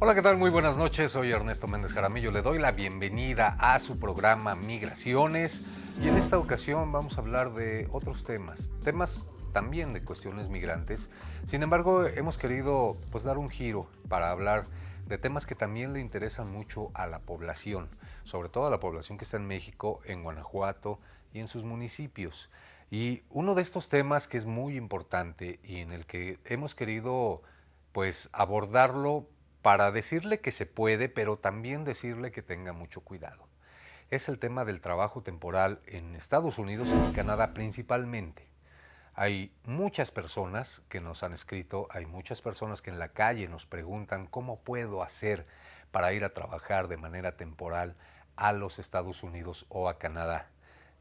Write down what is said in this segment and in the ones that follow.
Hola, ¿qué tal? Muy buenas noches. Soy Ernesto Méndez Jaramillo. Le doy la bienvenida a su programa Migraciones y en esta ocasión vamos a hablar de otros temas también de cuestiones migrantes. Sin embargo, hemos querido dar un giro para hablar de temas que también le interesan mucho a la población, sobre todo a la población que está en México, en Guanajuato y en sus municipios. Y uno de estos temas que es muy importante y en el que hemos querido abordarlo para decirle que se puede, pero también decirle que tenga mucho cuidado. Es el tema del trabajo temporal en Estados Unidos y Canadá principalmente. Hay muchas personas que nos han escrito, hay muchas personas que en la calle nos preguntan cómo puedo hacer para ir a trabajar de manera temporal a los Estados Unidos o a Canadá.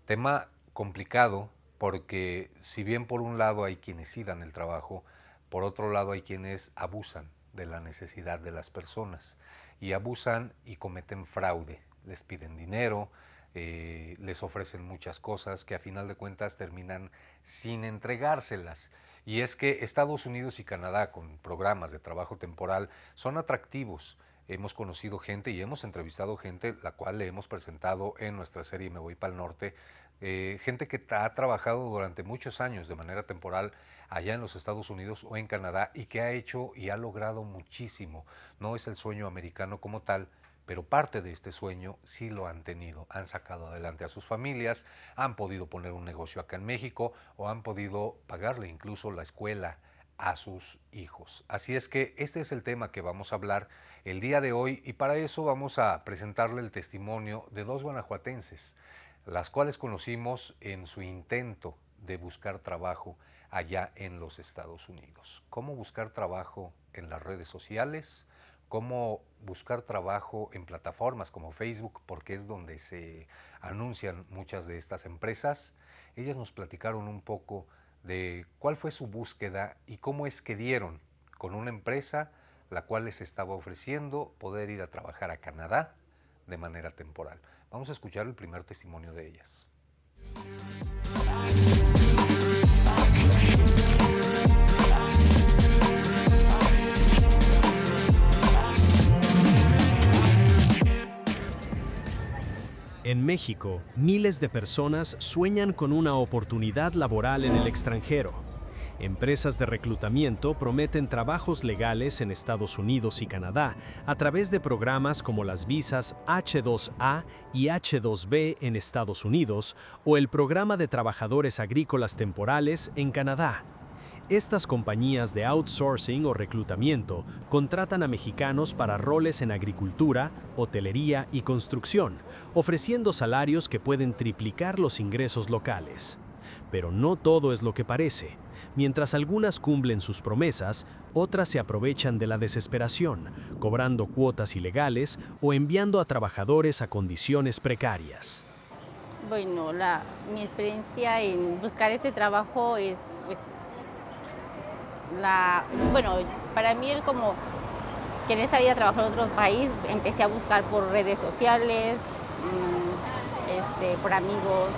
Tema complicado porque si bien por un lado hay quienes sí dan el trabajo, por otro lado hay quienes abusan de la necesidad de las personas y abusan y cometen fraude. Les piden dinero, les ofrecen muchas cosas que a final de cuentas terminan sin entregárselas. Y es que Estados Unidos y Canadá con programas de trabajo temporal son atractivos. Hemos conocido gente y hemos entrevistado gente, la cual le hemos presentado en nuestra serie Me Voy Pa'l Norte, gente que ha trabajado durante muchos años de manera temporal allá en los Estados Unidos o en Canadá y que ha hecho y ha logrado muchísimo. No es el sueño americano como tal, pero parte de este sueño sí lo han tenido. Han sacado adelante a sus familias, han podido poner un negocio acá en México o han podido pagarle incluso la escuela a sus hijos. Así es que este es el tema que vamos a hablar el día de hoy y para eso vamos a presentarle el testimonio de dos guanajuatenses, las cuales conocimos en su intento de buscar trabajo allá en los Estados Unidos. Cómo buscar trabajo en las redes sociales, cómo buscar trabajo en plataformas como Facebook, porque es donde se anuncian muchas de estas empresas. Ellas nos platicaron un poco de cuál fue su búsqueda y cómo es que dieron con una empresa la cual les estaba ofreciendo poder ir a trabajar a Canadá de manera temporal. Vamos a escuchar el primer testimonio de ellas. En México, miles de personas sueñan con una oportunidad laboral en el extranjero. Empresas de reclutamiento prometen trabajos legales en Estados Unidos y Canadá a través de programas como las visas H-2A y H-2B en Estados Unidos o el Programa de Trabajadores Agrícolas Temporales en Canadá. Estas compañías de outsourcing o reclutamiento contratan a mexicanos para roles en agricultura, hotelería y construcción, ofreciendo salarios que pueden triplicar los ingresos locales. Pero no todo es lo que parece. Mientras algunas cumplen sus promesas, otras se aprovechan de la desesperación, cobrando cuotas ilegales o enviando a trabajadores a condiciones precarias. Bueno, mi experiencia en buscar este trabajo es, para mí el como querer salir a trabajar en otro país, empecé a buscar por redes sociales, por amigos.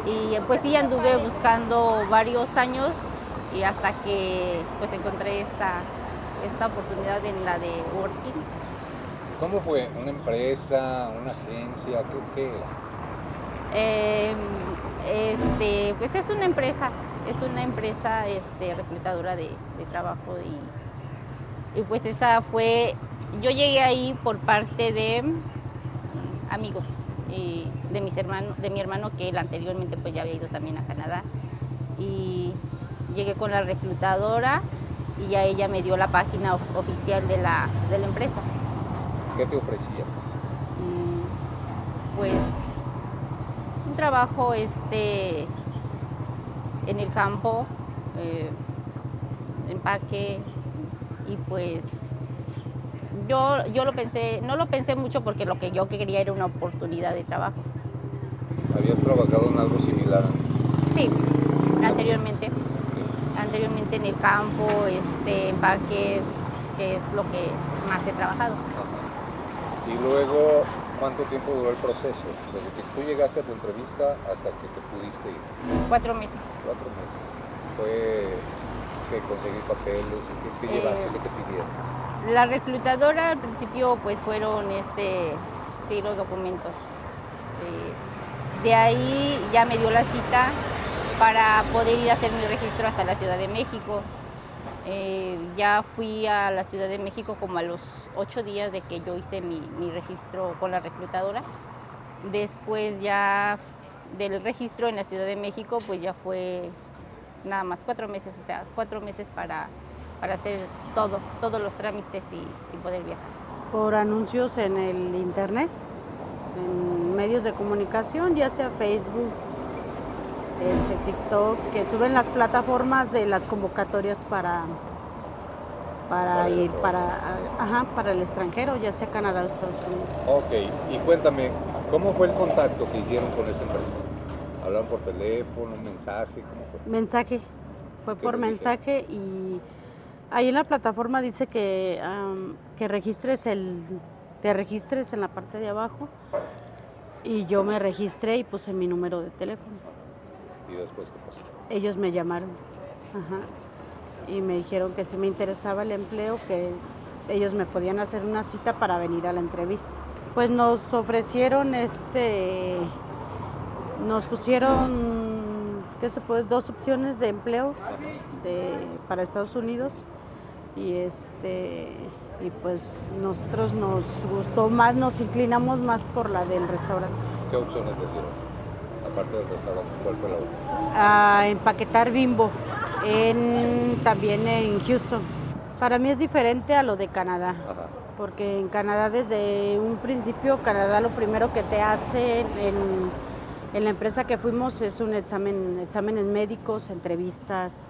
Y pues sí, anduve buscando varios años y hasta que encontré esta oportunidad en la de Working. ¿Cómo fue? ¿Una empresa, una agencia? ¿Qué era? Pues es una empresa reclutadora de trabajo y pues esa fue, yo llegué ahí por parte de amigos de mi hermano que él anteriormente pues ya había ido también a Canadá y llegué con la reclutadora y ya ella me dio la página oficial de la empresa. ¿Qué te ofrecía? Pues un trabajo en el campo, empaque y pues yo lo pensé, no lo pensé mucho porque lo que yo quería era una oportunidad de trabajo. ¿Habías trabajado en algo similar antes? Sí, anteriormente en el campo, empaques, que es lo que más he trabajado. Ajá. Y luego, ¿cuánto tiempo duró el proceso? Desde que tú llegaste a tu entrevista hasta que te pudiste ir. 4 meses. 4 meses. ¿Fue que conseguir papeles? ¿Qué llevaste? ¿Qué te pidieron? La reclutadora al principio pues fueron sí, los documentos. De ahí ya me dio la cita para poder ir a hacer mi registro hasta la Ciudad de México. Ya fui a la Ciudad de México como a los 8 días de que yo hice mi registro con la reclutadora. Después ya del registro en la Ciudad de México, pues ya fue nada más 4 meses, o sea, 4 meses para hacer todos los trámites y poder viajar. Por anuncios en el internet, en medios de comunicación, ya sea Facebook, TikTok, que suben las plataformas de las convocatorias para ir para el extranjero, ya sea Canadá o Estados Unidos. Ok, y cuéntame, ¿cómo fue el contacto que hicieron con esta empresa? ¿Hablaron por teléfono, mensaje? ¿Cómo fue? Mensaje, fue por mensaje y ahí en la plataforma dice que te registres en la parte de abajo y yo me registré y puse mi número de teléfono. ¿Y después qué pasó? Ellos me llamaron, y me dijeron que si me interesaba el empleo, que ellos me podían hacer una cita para venir a la entrevista. Pues nos ofrecieron nos pusieron, ¿qué se puede? 2 opciones de empleo para Estados Unidos y pues nosotros nos gustó más, nos inclinamos más por la del restaurante. ¿Qué opciones te dieron? Aparte del restaurante, ¿cuál fue la otra? A empaquetar Bimbo, también en Houston. Para mí es diferente a lo de Canadá. Ajá. Porque en Canadá desde un principio, Canadá lo primero que te hace en la empresa que fuimos es un exámenes médicos, entrevistas.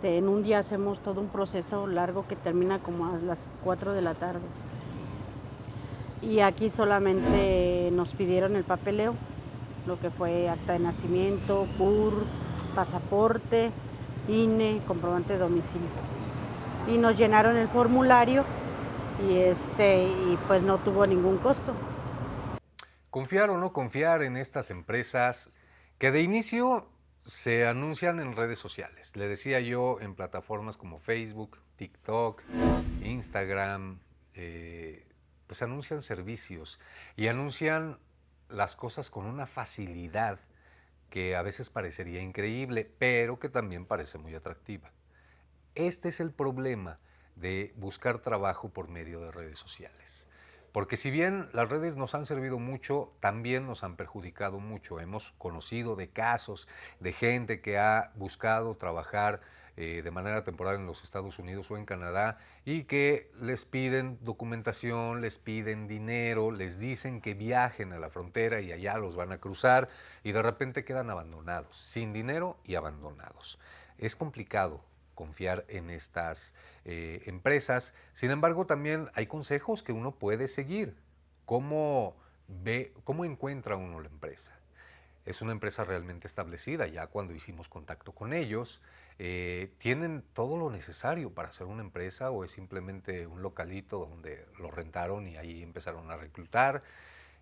En un día hacemos todo un proceso largo que termina como a las 4 de la tarde. Y aquí solamente nos pidieron el papeleo, lo que fue acta de nacimiento, PUR, pasaporte, INE, comprobante de domicilio. Y nos llenaron el formulario y pues no tuvo ningún costo. ¿Confiar o no confiar en estas empresas que de inicio se anuncian en redes sociales? Le decía yo, en plataformas como Facebook, TikTok, Instagram, pues anuncian servicios y anuncian las cosas con una facilidad que a veces parecería increíble, pero que también parece muy atractiva. Este es el problema de buscar trabajo por medio de redes sociales. Porque si bien las redes nos han servido mucho, también nos han perjudicado mucho. Hemos conocido de casos de gente que ha buscado trabajar de manera temporal en los Estados Unidos o en Canadá y que les piden documentación, les piden dinero, les dicen que viajen a la frontera y allá los van a cruzar y de repente quedan abandonados, sin dinero y abandonados. Es complicado confiar en estas empresas. Sin embargo, también hay consejos que uno puede seguir. ¿Cómo encuentra uno la empresa? Es una empresa realmente establecida, ya cuando hicimos contacto con ellos. ¿Tienen todo lo necesario para ser una empresa o es simplemente un localito donde lo rentaron y ahí empezaron a reclutar?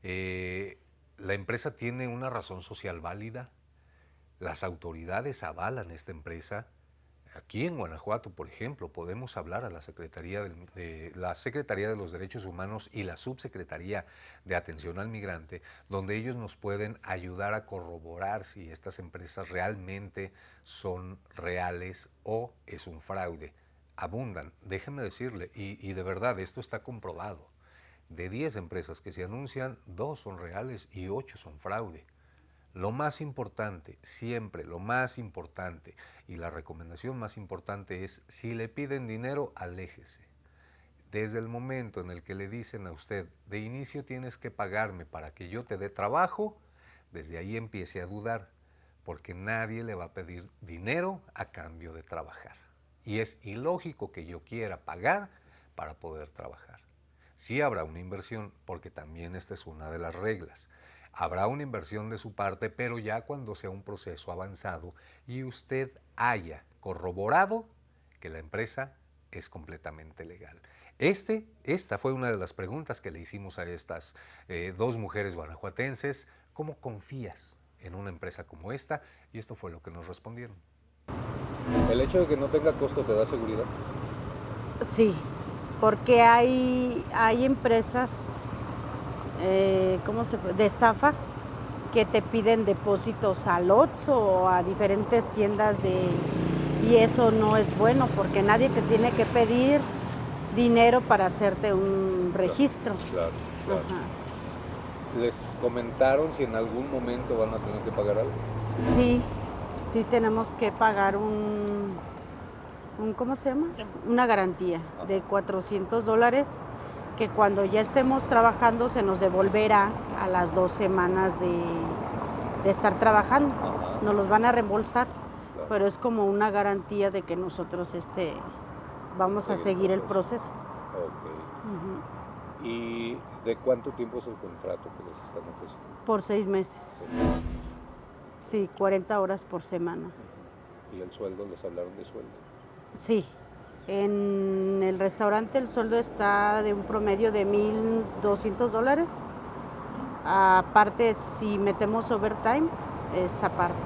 ¿La empresa tiene una razón social válida? ¿Las autoridades avalan esta empresa? Aquí en Guanajuato, por ejemplo, podemos hablar a la Secretaría de los Derechos Humanos y la Subsecretaría de Atención al Migrante, donde ellos nos pueden ayudar a corroborar si estas empresas realmente son reales o es un fraude. Abundan, déjenme decirle, y de verdad esto está comprobado. De 10 empresas que se anuncian, 2 son reales y 8 son fraude. Lo más importante, siempre lo más importante y la recomendación más importante es, si le piden dinero, aléjese. Desde el momento en el que le dicen a usted, de inicio tienes que pagarme para que yo te dé trabajo, desde ahí empiece a dudar, porque nadie le va a pedir dinero a cambio de trabajar. Y es ilógico que yo quiera pagar para poder trabajar. Sí habrá una inversión, porque también esta es una de las reglas. Habrá una inversión de su parte, pero ya cuando sea un proceso avanzado y usted haya corroborado que la empresa es completamente legal. Esta fue una de las preguntas que le hicimos a estas 2 mujeres guanajuatenses. ¿Cómo confías en una empresa como esta? Y esto fue lo que nos respondieron. ¿El hecho de que no tenga costo te da seguridad? Sí, porque hay empresas de estafa que te piden depósitos al Oxxo o a diferentes tiendas y eso no es bueno porque nadie te tiene que pedir dinero para hacerte un registro. Claro. Ajá. ¿Les comentaron si en algún momento van a tener que pagar algo? Sí tenemos que pagar ¿cómo se llama? Una garantía de $400 que cuando ya estemos trabajando se nos devolverá a las 2 semanas de estar trabajando. Ajá. Nos los van a reembolsar, Claro. pero es como una garantía de que nosotros vamos a seguir el proceso. Ok. ¿Y de cuánto tiempo es el contrato que les están ofreciendo? Por 6 meses. Sí, 40 horas por semana. ¿Y el sueldo? ¿Les hablaron de sueldo? Sí, en el restaurante el sueldo está de un promedio de $1,200. Aparte, si metemos overtime, es aparte.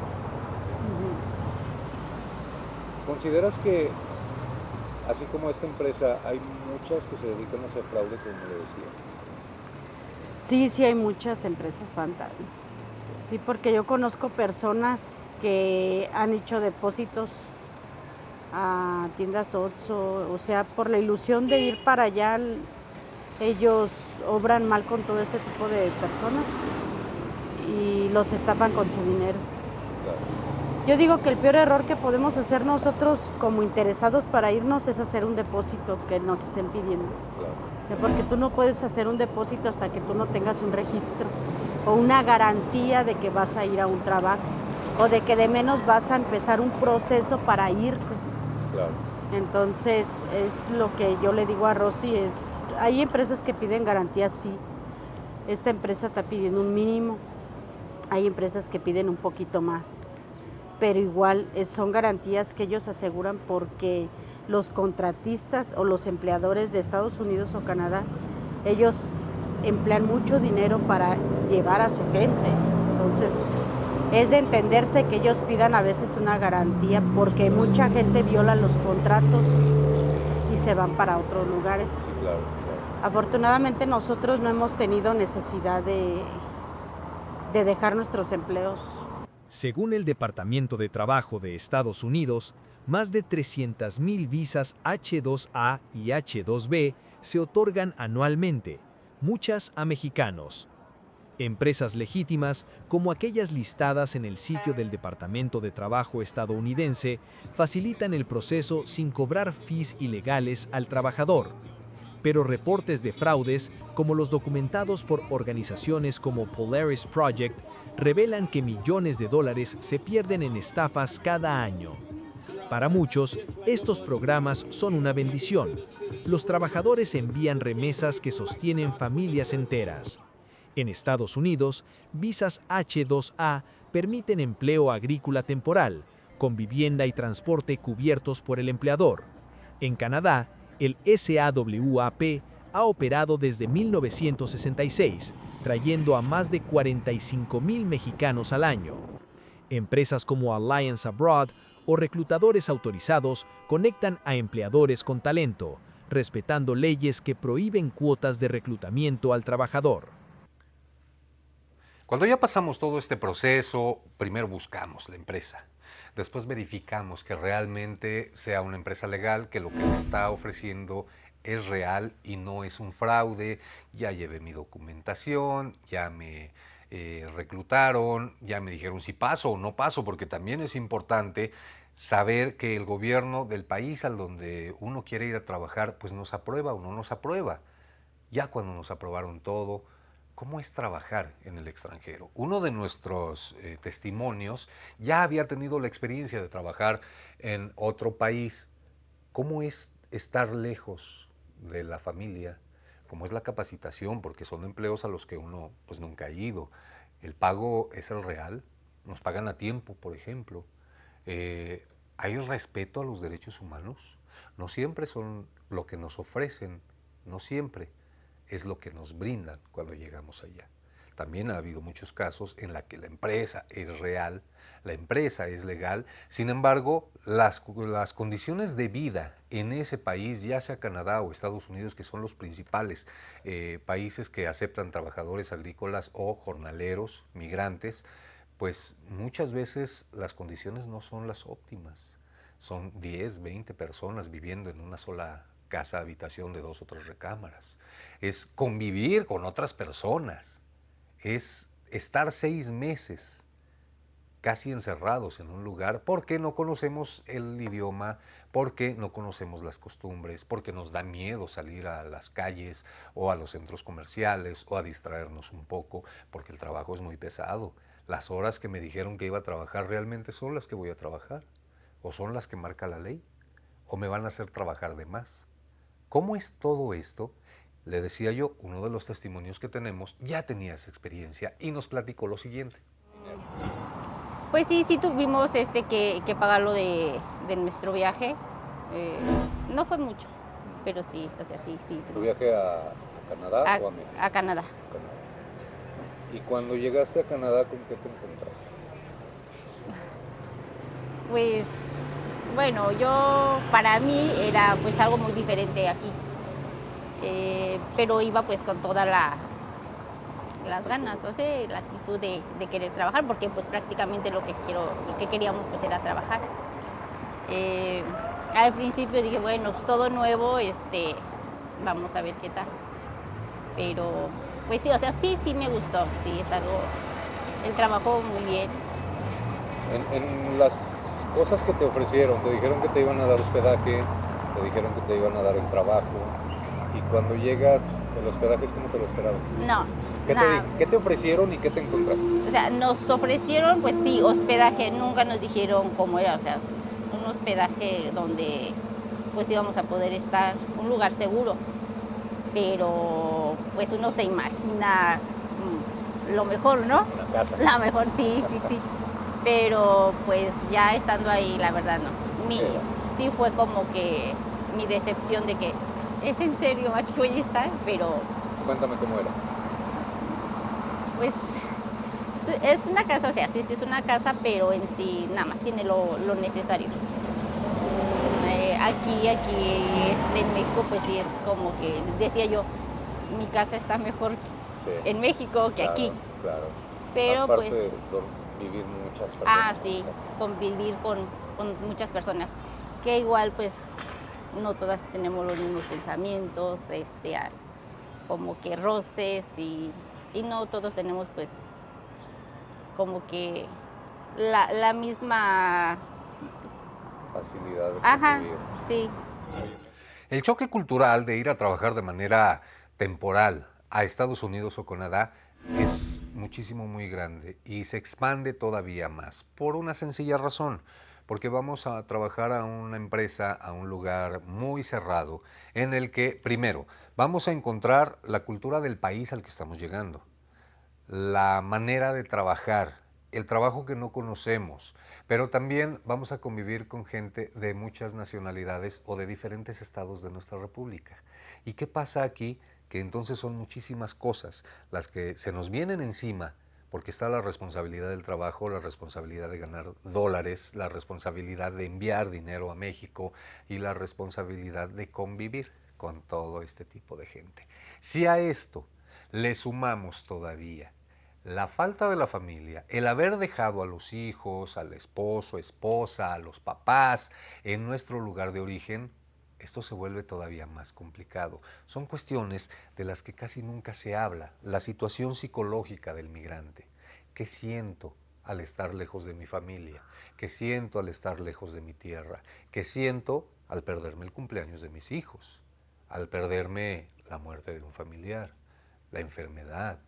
¿Consideras que, así como esta empresa, hay muchas que se dedican a hacer fraude, como le decías? Sí, hay muchas empresas fantasma. Sí, porque yo conozco personas que han hecho depósitos a tiendas Oxxo, o sea, por la ilusión de ir para allá, ellos obran mal con todo este tipo de personas y los estafan con su dinero. Claro. Yo digo que el peor error que podemos hacer nosotros como interesados para irnos es hacer un depósito que nos estén pidiendo. Claro. O sea, porque tú no puedes hacer un depósito hasta que tú no tengas un registro o una garantía de que vas a ir a un trabajo o de que de menos vas a empezar un proceso para irte. Claro. Entonces, es lo que yo le digo a Rosy, hay empresas que piden garantías, sí. Esta empresa está pidiendo un mínimo. Hay empresas que piden un poquito más. Pero igual son garantías que ellos aseguran porque los contratistas o los empleadores de Estados Unidos o Canadá, ellos emplean mucho dinero para llevar a su gente. Entonces, es de entenderse que ellos pidan a veces una garantía porque mucha gente viola los contratos y se van para otros lugares. Sí, claro. Afortunadamente nosotros no hemos tenido necesidad de dejar nuestros empleos. Según el Departamento de Trabajo de Estados Unidos, más de 300,000 visas H-2A y H-2B se otorgan anualmente, muchas a mexicanos. Empresas legítimas, como aquellas listadas en el sitio del Departamento de Trabajo estadounidense, facilitan el proceso sin cobrar fees ilegales al trabajador. Pero reportes de fraudes, como los documentados por organizaciones como Polaris Project, revelan que millones de dólares se pierden en estafas cada año. Para muchos, estos programas son una bendición. Los trabajadores envían remesas que sostienen familias enteras. En Estados Unidos, visas H-2A permiten empleo agrícola temporal, con vivienda y transporte cubiertos por el empleador. En Canadá, el SAWAP ha operado desde 1966, trayendo a más de 45,000 mexicanos al año. Empresas como Alliance Abroad o reclutadores autorizados conectan a empleadores con talento, respetando leyes que prohíben cuotas de reclutamiento al trabajador. Cuando ya pasamos todo este proceso, primero buscamos la empresa. Después verificamos que realmente sea una empresa legal, que lo que me está ofreciendo es real y no es un fraude. Ya llevé mi documentación, ya me reclutaron, ya me dijeron si paso o no paso, porque también es importante saber que el gobierno del país al donde uno quiere ir a trabajar, pues nos aprueba o no nos aprueba. Ya cuando nos aprobaron todo, ¿cómo es trabajar en el extranjero? Uno de nuestros testimonios ya había tenido la experiencia de trabajar en otro país. ¿Cómo es estar lejos de la familia? ¿Cómo es la capacitación? Porque son empleos a los que uno pues nunca ha ido. El pago es el real, nos pagan a tiempo, por ejemplo. ¿Hay respeto a los derechos humanos? No siempre son lo que nos ofrecen, no siempre es lo que nos brindan cuando llegamos allá. también ha habido muchos casos en la que la empresa es real, la empresa es legal, sin embargo, las condiciones de vida en ese país, ya sea Canadá o Estados Unidos, que son los principales países que aceptan trabajadores agrícolas o jornaleros, migrantes, pues muchas veces las condiciones no son las óptimas. Son 10, 20 personas viviendo en una sola casa, habitación de 2 o 3 recámaras. Es convivir con otras personas. Es estar 6 meses casi encerrados en un lugar porque no conocemos el idioma, porque no conocemos las costumbres, porque nos da miedo salir a las calles o a los centros comerciales o a distraernos un poco, porque el trabajo es muy pesado. Las horas que me dijeron que iba a trabajar realmente son las que voy a trabajar, o son las que marca la ley, o me van a hacer trabajar de más. ¿Cómo es todo esto? Le decía yo, uno de los testimonios que tenemos ya tenía esa experiencia y nos platicó lo siguiente. Pues sí, sí tuvimos que pagar lo de nuestro viaje. No fue mucho, pero sí, o sea, sí. ¿Tu viaje a Canadá o a México? A Canadá. Canadá. Y cuando llegaste a Canadá, ¿con qué te encontraste? Pues, bueno, para mí era pues algo muy diferente aquí. Pero iba pues con todas las ganas, o sea, la actitud de querer trabajar, porque pues prácticamente lo que queríamos pues era trabajar. Al principio dije, bueno, pues todo nuevo, vamos a ver qué tal. Pero pues sí, o sea, sí me gustó, sí, es algo, el trabajo muy bien. En las cosas que te ofrecieron, te dijeron que te iban a dar hospedaje, te dijeron que te iban a dar el trabajo, y cuando llegas, el hospedaje es como te lo esperabas. No, ¿Qué te ofrecieron y qué te encontraste? O sea, nos ofrecieron, pues sí, hospedaje, nunca nos dijeron cómo era, o sea, un hospedaje donde pues íbamos a poder estar, un lugar seguro, pero pues uno se imagina lo mejor, ¿no? Una casa. La mejor, sí, pero pues ya estando ahí, la verdad no. Sí fue como que mi decepción de que, ¿es en serio aquí voy a estar? Pero... Cuéntame cómo era. Pues es una casa, o sea, sí es una casa, pero en sí nada más tiene lo necesario. Aquí en México, pues sí es como que, decía yo, mi casa está mejor en México que aquí. Claro. Pero aparte pues... de vivir muchas personas. Sí, convivir con muchas personas, que igual pues no todas tenemos los mismos pensamientos, como que roces y no todos tenemos pues como que la misma facilidad de convivir. Sí. El choque cultural de ir a trabajar de manera temporal a Estados Unidos o Canadá es muchísimo, muy grande y se expande todavía más por una sencilla razón, porque vamos a trabajar a una empresa, a un lugar muy cerrado, en el que, primero, vamos a encontrar la cultura del país al que estamos llegando, la manera de trabajar, el trabajo que no conocemos, pero también vamos a convivir con gente de muchas nacionalidades o de diferentes estados de nuestra república. ¿Y qué pasa aquí? Que entonces son muchísimas cosas las que se nos vienen encima, porque está la responsabilidad del trabajo, la responsabilidad de ganar dólares, la responsabilidad de enviar dinero a México y la responsabilidad de convivir con todo este tipo de gente. Si a esto le sumamos todavía la falta de la familia, el haber dejado a los hijos, al esposo, esposa, a los papás en nuestro lugar de origen, esto se vuelve todavía más complicado. Son cuestiones de las que casi nunca se habla. La situación psicológica del migrante. ¿Qué siento al estar lejos de mi familia? ¿Qué siento al estar lejos de mi tierra? ¿Qué siento al perderme el cumpleaños de mis hijos? Al perderme la muerte de un familiar, la enfermedad,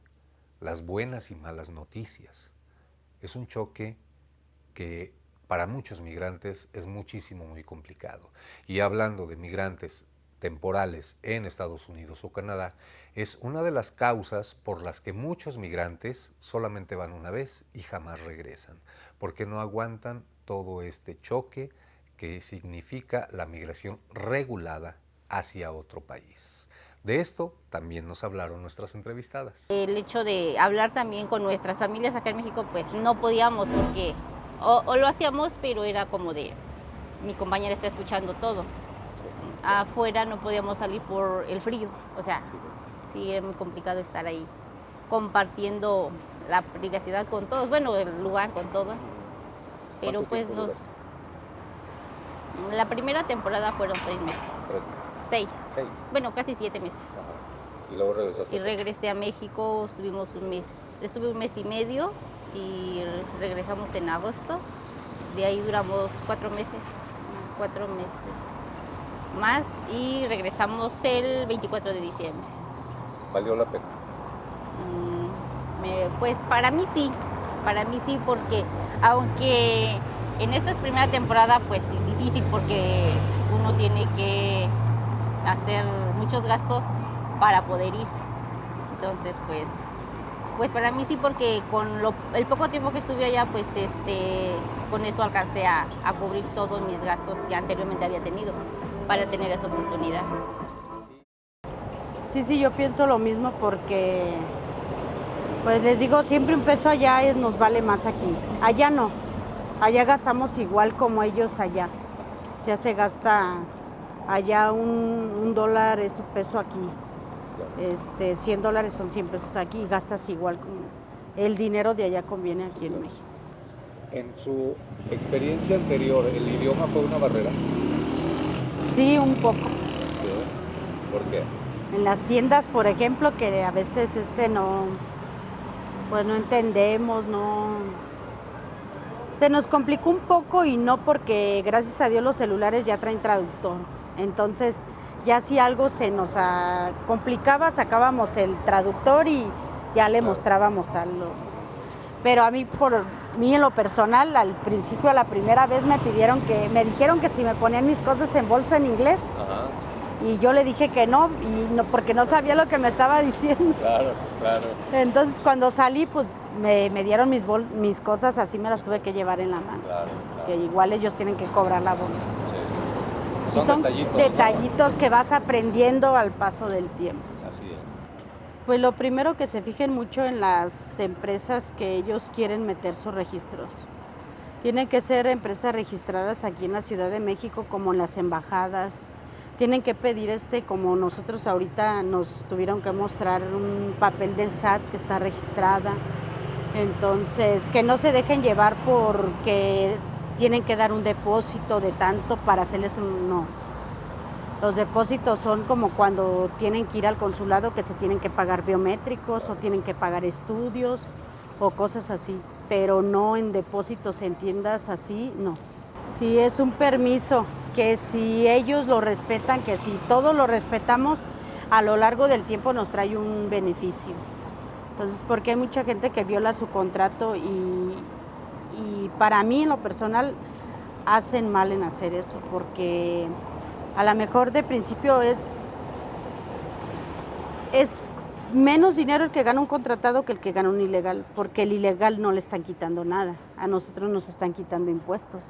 las buenas y malas noticias. Es un choque que para muchos migrantes es muy complicado. Y hablando de migrantes temporales en Estados Unidos o Canadá, es una de las causas por las que muchos migrantes solamente van una vez y jamás regresan, porque no aguantan todo este choque que significa la migración regulada hacia otro país. De esto también nos hablaron nuestras entrevistadas. El hecho de hablar también con nuestras familias acá en México, pues no podíamos porque o lo hacíamos, pero era como de mi compañera está escuchando todo. Afuera no podíamos salir por el frío, o sea, sí es muy complicado estar ahí compartiendo la privacidad con todos, bueno, el lugar con todos. Pero pues la primera temporada fueron 6 meses. 3 meses. 6. 6. Bueno, casi 7 meses. Ajá. Y luego regresaste. Y regresé a México, estuve un mes y medio y regresamos en agosto. De ahí duramos 4 meses más y regresamos el 24 de diciembre. ¿Valió la pena? Pues para mí sí, porque aunque en esta primera temporada pues es difícil porque uno tiene que hacer muchos gastos para poder ir. Entonces pues para mí sí, porque con el poco tiempo que estuve allá pues con eso alcancé a cubrir todos mis gastos que anteriormente había tenido para tener esa oportunidad. Sí, yo pienso lo mismo porque, pues les digo, siempre un peso allá nos vale más aquí. Allá no, allá gastamos igual como ellos allá. O sea, se gasta allá un dólar es un peso aquí. $100 son 100 pesos aquí y gastas igual. El dinero de allá conviene aquí en México. En su experiencia anterior, ¿el idioma fue una barrera? Sí, un poco. Sí. ¿Por qué? En las tiendas, por ejemplo, que a veces pues no entendemos, se nos complicó un poco y no porque gracias a Dios los celulares ya traen traductor. Entonces, ya si algo se nos complicaba, sacábamos el traductor y ya le mostrábamos a los... Pero a mí, por mí en lo personal, al principio, la primera vez me dijeron que si me ponían mis cosas en bolsa en inglés. Ajá. Y yo le dije que no, porque no sabía lo que me estaba diciendo. Claro. Entonces cuando salí, pues me dieron mis cosas, así me las tuve que llevar en la mano. Claro. Que igual ellos tienen que cobrar la bolsa. Sí. Y son detallitos, ¿no? Que vas aprendiendo al paso del tiempo. Así es. Pues lo primero, que se fijen mucho en las empresas que ellos quieren meter sus registros. Tienen que ser empresas registradas aquí en la Ciudad de México, como en las embajadas. Tienen que pedir como nosotros ahorita nos tuvieron que mostrar un papel del SAT que está registrada. Entonces, que no se dejen llevar porque tienen que dar un depósito de tanto para hacerles no. Los depósitos son como cuando tienen que ir al consulado, que se tienen que pagar biométricos o tienen que pagar estudios o cosas así, pero no en depósitos en tiendas así, no. Sí, es un permiso que si ellos lo respetan, que si todos lo respetamos, a lo largo del tiempo nos trae un beneficio. Entonces, porque hay mucha gente que viola su contrato y para mí, en lo personal, hacen mal en hacer eso, porque a lo mejor de principio es menos dinero el que gana un contratado que el que gana un ilegal, porque el ilegal no le están quitando nada, a nosotros nos están quitando impuestos.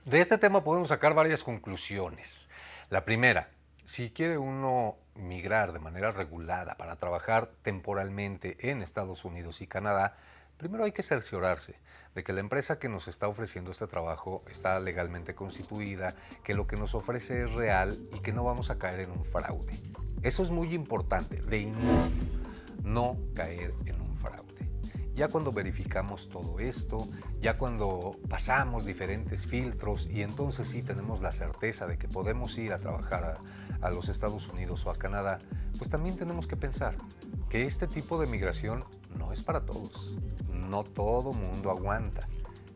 De este tema podemos sacar varias conclusiones. La primera, si quiere uno migrar de manera regulada para trabajar temporalmente en Estados Unidos y Canadá, primero hay que cerciorarse de que la empresa que nos está ofreciendo este trabajo está legalmente constituida, que lo que nos ofrece es real y que no vamos a caer en un fraude. Eso es muy importante, de inicio, no caer en un fraude. Ya cuando verificamos todo esto, ya cuando pasamos diferentes filtros y entonces sí tenemos la certeza de que podemos ir a trabajar a los Estados Unidos o a Canadá, pues también tenemos que pensar que este tipo de migración no es para todos. No todo mundo aguanta.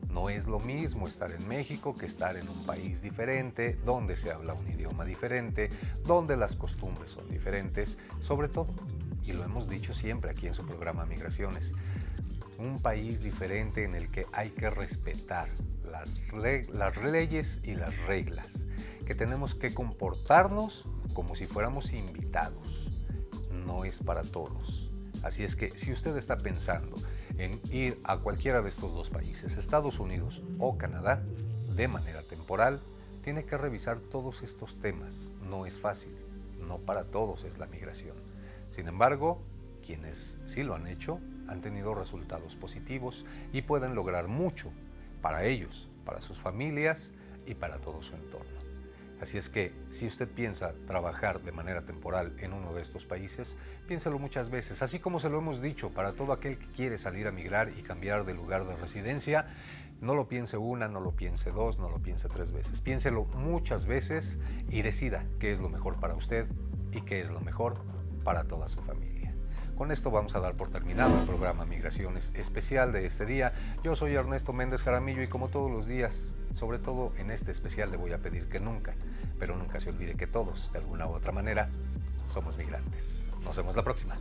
No es lo mismo estar en México que estar en un país diferente, donde se habla un idioma diferente, donde las costumbres son diferentes, sobre todo, y lo hemos dicho siempre aquí en su programa Migraciones, un país diferente en el que hay que respetar las leyes y las reglas, que tenemos que comportarnos como si fuéramos invitados. No es para todos. Así es que si usted está pensando en ir a cualquiera de estos dos países, Estados Unidos o Canadá, de manera temporal, tiene que revisar todos estos temas. No es fácil, no para todos es la migración. Sin embargo, quienes sí lo han hecho han tenido resultados positivos y pueden lograr mucho para ellos, para sus familias y para todo su entorno. Así es que, si usted piensa trabajar de manera temporal en uno de estos países, piénselo muchas veces, así como se lo hemos dicho para todo aquel que quiere salir a migrar y cambiar de lugar de residencia. No lo piense una, no lo piense dos, no lo piense tres veces. Piénselo muchas veces y decida qué es lo mejor para usted y qué es lo mejor para toda su familia. Con esto vamos a dar por terminado el programa Migraciones especial de este día. Yo soy Ernesto Méndez Jaramillo y como todos los días, sobre todo en este especial, le voy a pedir que nunca, pero nunca se olvide que todos, de alguna u otra manera, somos migrantes. Nos vemos la próxima.